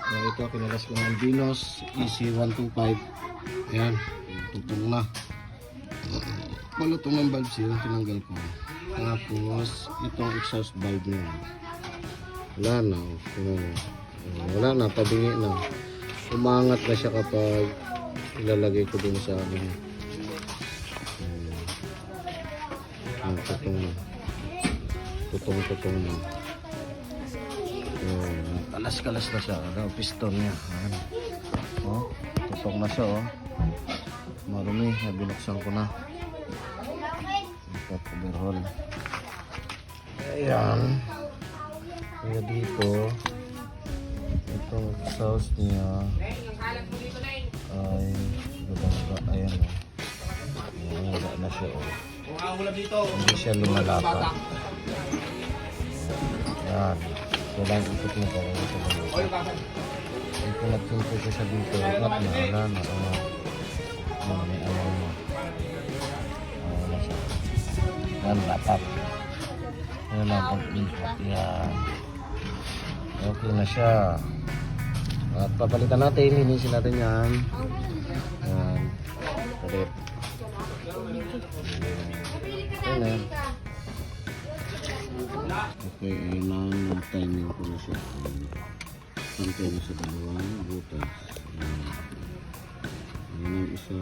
ito, kinalas ko ng Albinos EC125. Ayan, tutong na. Malutong ng valve seal, tinanggal ko. Tapos, itong exhaust valve niya. Wala na. Wala na, tabingi na. Umangat na siya kapag ilalagay ko dun sa amin. Tutong na. Tutong na. Kalas-kalas na siya. Piston niya. Ayan. Oh, tutong na siya. Oh. Marumi. Binuksan ko na. Ito, overhaul. Ayan. Kaya dito, itong exhaust niya ay ayan o. Wala na siya o. Hindi siya lumalapa. Ayan. Kailangan ikot mo para sa lumalapa. Ay kung nagpunto ko siya dito, wala na. May alam mo. Wala siya. Ayan, lapap. Ayan lang pag-input. Ayan. Okay na siya. At papalitan natin, linisin natin yan. Ayan. Palit. Ayan. Okay, ayun na. Timing ko na siya. Pantay na sa dalawang butas. Ayan. Ayan ang isa.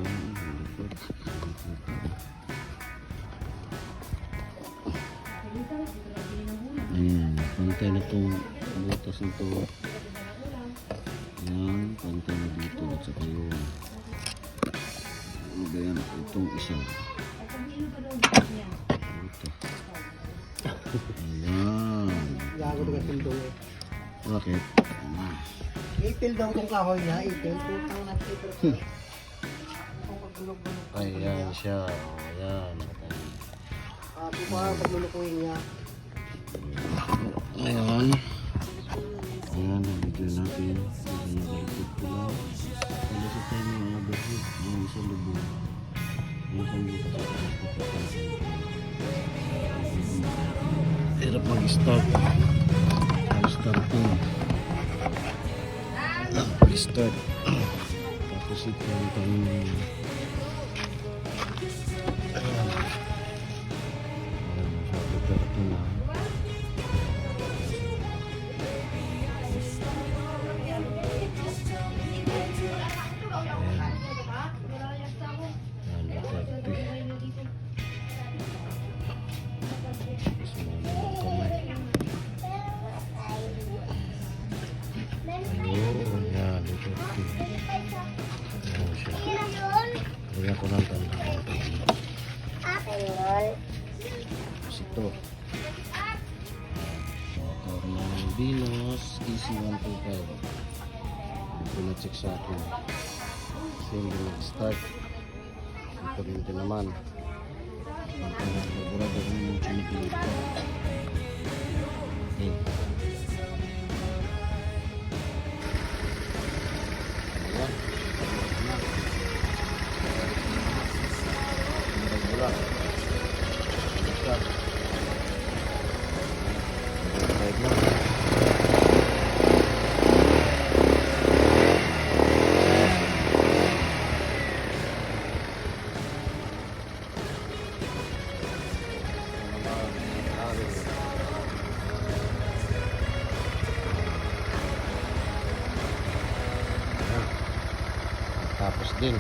Ayan. Pantay na itong butas nito. Ayan, pantay na dito at saka yun. Ano ba yan? Itong isa. Ito. Ayan. Bakit? Ipil daw itong kahoy niya. Ipil. Ayan siya. Ayan. Kung paglulukuhin niya. Ayan. Ayan, nabigyan natin. Ayan, nag-ikot ko lang. Ayan sa tayo mga overheat. Ayan sa lubong. Ayan sa butas sa kapatid. Hirap mag-start. Mag-starting. Mag-start. Tapos ito ang tanong. Ayan. Ayan, masyado perto na. Lagyan ko ng tanda. Tapos ito. Motor ng Albinos EC125. Ito na-check sa akin. Single nag-start. Ito rin naman. Ito na nagurado rin yung chumipilip ko. Tapos din